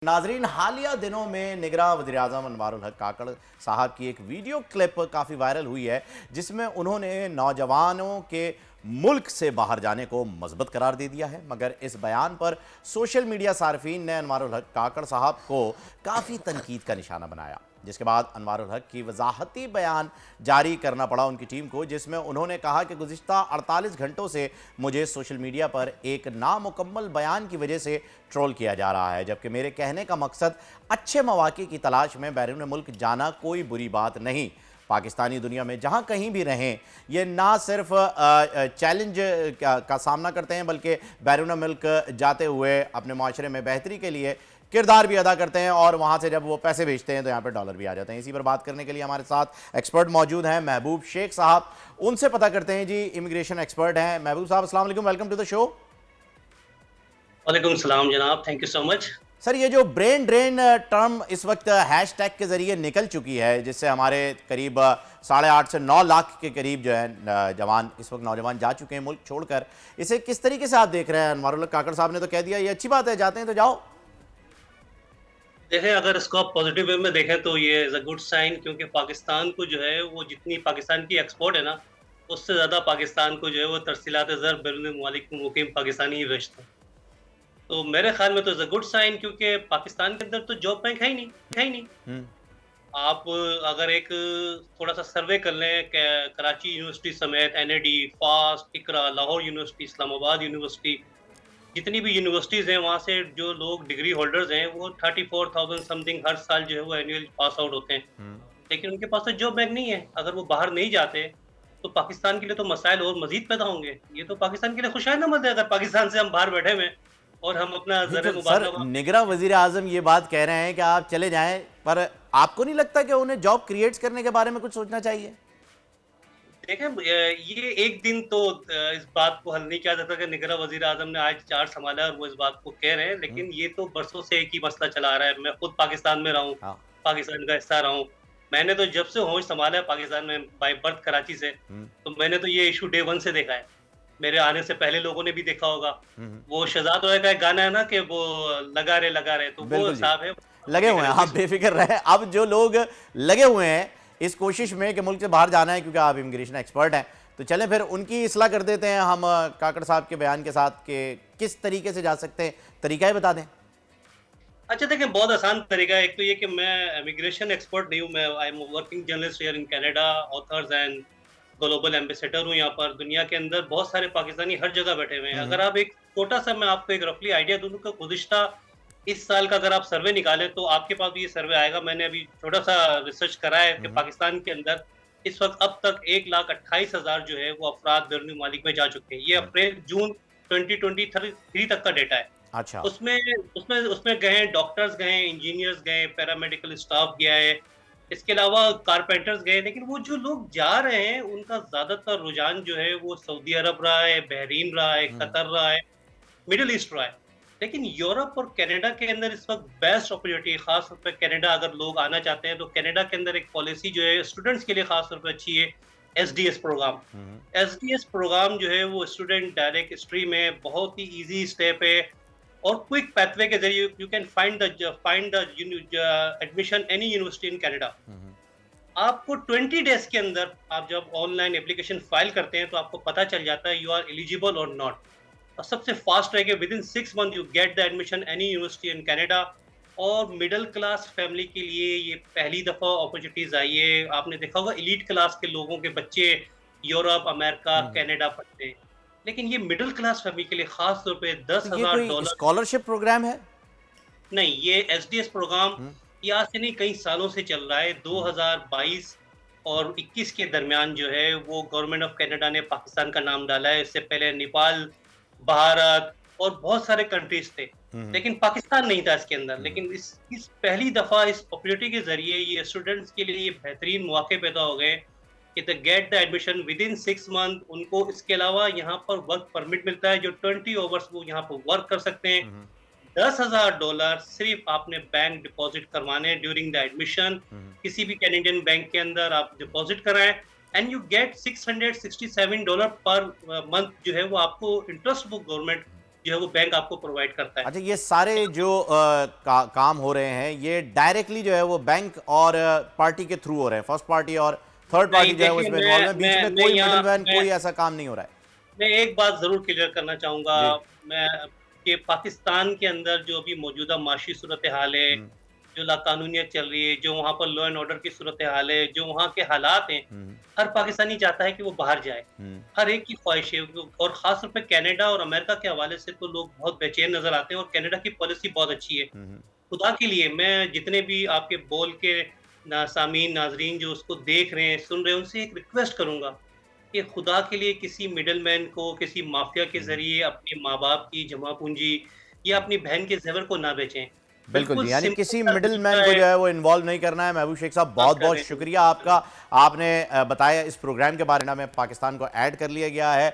नाजरीन, हालिया दिनों में निगरान वज़ीर-ए-आज़म अनवारुल हक काकड़ साहब की एक वीडियो क्लिप काफ़ी वायरल हुई है, जिसमें उन्होंने नौजवानों के मुल्क से बाहर जाने को मस्बत करार दे दिया है। मगर इस बयान पर सोशल मीडिया सार्फिन ने अनवारुल हक काकड़ साहब को काफ़ी तनकीद का निशाना बनाया, जिसके बाद अनवारुल हक की वजाहती बयान जारी करना पड़ा उनकी टीम को, जिसमें उन्होंने कहा कि गुज़िश्ता 48 घंटों से मुझे सोशल मीडिया पर एक नामुकम्मल बयान की वजह से ट्रोल किया जा रहा है, जबकि मेरे कहने का मकसद अच्छे मौक़े की तलाश में बैरून मुल्क जाना कोई बुरी बात नहीं। पाकिस्तानी दुनिया में जहाँ कहीं भी रहें, ये ना सिर्फ चैलेंज का सामना करते हैं, बल्कि बैरून मुल्क जाते हुए अपने माशरे में बेहतरी के लिए किरदार भी अदा करते हैं, और वहाँ से जब वो पैसे भेजते हैं तो यहाँ पर डॉलर भी आ जाते हैं। इसी पर बात करने के लिए हमारे साथ एक्सपर्ट मौजूद हैं, महबूब शेख साहब। उनसे पता करते हैं जी, इमिग्रेशन एक्सपर्ट हैं। महबूब साहब, अस्सलाम वालेकुम, वेलकम टू द शो। वालेकुम सलाम जनाब, thank you so much. Sir, ये जो ब्रेन ड्रेन टर्म इस वक्त हैशटैग के जरिए निकल चुकी है, जिससे हमारे करीब 8.5 से 9 लाख के करीब जो है जवान इस वक्त नौजवान जा चुके हैं मुल्क छोड़कर, इसे किस तरीके से आप देख रहे हैं? अनवारुल हक काकड़ साहब ने तो कह दिया ये अच्छी बात है, जाते हैं तो जाओ। देखें, अगर इसको आप पॉजिटिव वे में देखें तो ये इज़ अ गुड साइन, क्योंकि पाकिस्तान को जो है वो जितनी पाकिस्तान की एक्सपोर्ट है ना, उससे ज़्यादा पाकिस्तान को जो है वो तरसीलात ज़र बैरून ममालिक में मुकीम पाकिस्तानी ही भेजता है। तो मेरे ख्याल में तो इज़ अ गुड साइन, क्योंकि पाकिस्तान के अंदर तो जॉब बैंक है ही नहीं। हम्म। आप अगर एक थोड़ा सा सर्वे कर लें कराची यूनिवर्सिटी समेत एनएडी, फास्ट, इकरा, लाहौर यूनिवर्सिटी, इस्लामाबाद यूनिवर्सिटी, जितनी भी यूनिवर्सिटीज़ हैं, वहाँ से जो लोग डिग्री होल्डर्स हैं, वो 34,000 समथिंग हर साल जो है वो एनुअल पास आउट होते हैं। लेकिन उनके पास तो जॉब बैंक नहीं है। अगर वो बाहर नहीं जाते, तो पाकिस्तान के लिए तो मसाइल और मज़ीद पैदा होंगे। ये तो पाकिस्तान के लिए खुशनुमा है, अगर पाकिस्तान से हम बाहर बैठे हुए हैं और हम अपना नहीं ज़र तो सर, मुबादला। निगरान वजीर आजम ये बात कह रहे हैं कि आप चले जाएं, पर आपको नहीं लगता कि उन्हें जॉब क्रिएट्स करने के बारे में कुछ सोचना चाहिए? देखें, ये एक दिन तो इस बात को हल नहीं किया जाता कि निगरान वज़ीर-ए-आज़म ने आज चार्ज सँभाला और वो इस बात को कह रहे हैं, हम्म। लेकिन ये तो बरसों से एक ही मसला चला आ रहा है। मैं खुद पाकिस्तान में रहा हूँ, हाँ। पाकिस्तान का हिस्सा रहा हूँ। मैंने तो जब से होश सँभाला है पाकिस्तान में, बाय बर्थ कराची से, हम्म। तो मैंने तो ये इश्यू डे 1 से देखा है। मेरे आने से पहले लोगों ने भी देखा होगा। हम्म। वो शहज़ाद ओया का एक गाना है ना कि वो लगा रहे, तो वो बिल्कुल जी, साहब है, लगे ठीक हुए हैं, है, आप बेफिक्र रहें। अब जो लोग लगे हुए हैं इस कोशिश में कि मुल्क से बाहर जाना है, क्योंकि आप इमिग्रेशन एक्सपर्ट हैं, तो चलें फिर उनकी इस्लाह कर देते हैं हम काकड़ साहब के बयान के साथ कि किस तरीके से जा सकते हैं, तरीका ही बता दें। अच्छा देखें, बहुत आसान तरीका है। एक तो ये कि मैं इमिग्रेशन एक्सपर्ट नहीं हूँ, मैं I am working journalist here in Canada, authors and global ambassador हूँ यहाँ पर। दुनिया के अंदर बहुत सारे पाकिस्तानी हर जगह बैठे हुए हैं। अगर आप एक छोटा-सा, मैं आपको एक रफली आइडिया दूँ कि गुज़िश्ता इस साल का अगर आप सर्वे निकालें तो आपके पास भी ये सर्वे आएगा। मैंने अभी छोटा-सा रिसर्च करा है कि पाकिस्तान के अंदर इस वक़्त अब तक 1,28,000 जो है वो अफ़राद बैरून मुमालिक में जा चुके हैं। ये अप्रैल-जून 2023 तक का डेटा है। अच्छा। उसमें उसमें उसमें गए डॉक्टर्स गए, इंजीनियर्स गए, पैरामेडिकल स्टाफ गया है, इसके अलावा कारपेंटर्स गए। लेकिन वो जो लोग जा रहे हैं, उनका ज़्यादातर रुझान जो है वो सऊदी अरब रहा है, बहरीन रहा है, कतर रहा है, मिडल ईस्ट रहा है। लेकिन यूरोप और कनाडा के अंदर इस वक़्त बेस्ट अपॉर्च्युनिटी, ख़ास तौर पे कनाडा अगर लोग आना चाहते हैं, तो कनाडा के अंदर एक पॉलिसी जो है स्टूडेंट्स के लिए ख़ास तौर पे अच्छी है, एसडीएस प्रोग्राम। एसडीएस प्रोग्राम जो है वो स्टूडेंट डायरेक्ट स्ट्रीम में बहुत ही ईज़ी स्टेप है, और क्विक पाथवे के ज़रिए you can find the admission any university in Canada. आपको 20 डेज़ के अंदर, आप जब ऑनलाइन एप्लीकेशन फाइल करते हैं, तो आपको पता चल जाता है यू आर एलिजिबल और नॉट। और सबसे फास्ट रहेगा, within 6 month you get the admission any university in Canada. और मिडिल क्लास फैमिली के लिए ये पहली दफ़ा अपॉर्चुनिटीज़ आई है। आपने देखा होगा एलीट क्लास के लोगों के बच्चे यूरोप, अमेरिका, कनाडा पढ़ते हैं। लेकिन ये मिडिल क्लास फैमिली के लिए ख़ास तौर पे तो ये कोई $10,000। स्कॉलरशिप प्रोग्राम है? नहीं, ये एसडीएस प्रोग्राम हम्म। ये आज से नहीं, कई सालों से चल रहा है। 2022 और 21 के दरमियान जो है वो गवर्नमेंट ऑफ कनाडा ने पाकिस्तान का नाम डाला है। इससे पहले नेपाल, भारत और बहुत सारे कंट्रीज थे, लेकिन पाकिस्तान नहीं था इसके अंदर। लेकिन इस पहली दफ़ा इस अपॉर्चुनिटी के ज़रिए ये स्टूडेंट्स के लिए ये बेहतरीन मौके पैदा हो गए कि the get the admission within 6 month. उनको इसके अलावा यहाँ पर वर्क परमिट मिलता है, जो 20 आवर्स वो यहाँ पर वर्क कर सकते हैं। $10,000 सिर्फ आपने बैंक डिपॉजिट करवाने ड्यूरिंग द एडमिशन। किसी भी कैनेडियन बैंक के अंदर आप डिपॉजिट कराएं, and you get $667 per month जो है वो आपको इंटरेस्ट वो गवर्नमेंट जो है वो बैंक आपको प्रोवाइड करता है। अच्छा, ये सारे जो काम हो रहे हैं, ये डायरेक्टली जो है वो बैंक और पार्टी के थ्रू हो रहे हैं, फर्स्ट पार्टी और थर्ड नहीं पार्टी जो है वो देखिए, इसमें इन्वॉल्व है, बीच में मैं कोई यहाँ मिडलमैन, कोई ऐसा काम नहीं हो रहा है। मैं एक बात ज़रूर क्लियर करना चाहूँगा, जी। मैं कि पाकिस्तान के अंदर जो अभी मौजूदा माशी सूरत-ए-हाल है, हुँ, जो लाक़ानूनियत चल रही है, जो वहाँ पर लॉ एंड ऑर्डर की सूरत-ए-हाल है, जो वहाँ के हालात हैं, हुँ, हर पाकिस्तानी चाहता है कि वो बाहर जाए। हुँ, हर एक की ख़्वाहिश है और ख़ास तौर पे कनाडा और अमेरिका के हवाले से तो लोग बहुत बेचैन नज़र आते हैं और कनाडा की पॉलिसी बहुत अच्छी है। हुँ, हुँ, खुदा के लिए मैं जितने भी आपके बोल के सामीन, नाज़रीन जो उसको देख रहे हैं, सुन रहे हैं, उनसे एक रिक्वेस्ट करूँगा कि खुदा के लिए किसी मिडलमैन को, किसी माफ़िया के हुँ। ज़रिए अपने माँ-बाप की जमा पूँजी या अपनी बहन के ज़ेवर को ना बेचें। बिल्कुल बिल्कुल जी, यानी सिंपल किसी सा मिडलमैन तरीका को है। जो है वो इन्वॉल्व नहीं करना है। महबूब शेख साहब, बात कर बहुत-बहुत रहे हैं। शुक्रिया आपका। आपने बताया इस प्रोग्राम के बारे में, पाकिस्तान को ऐड कर लिया गया है।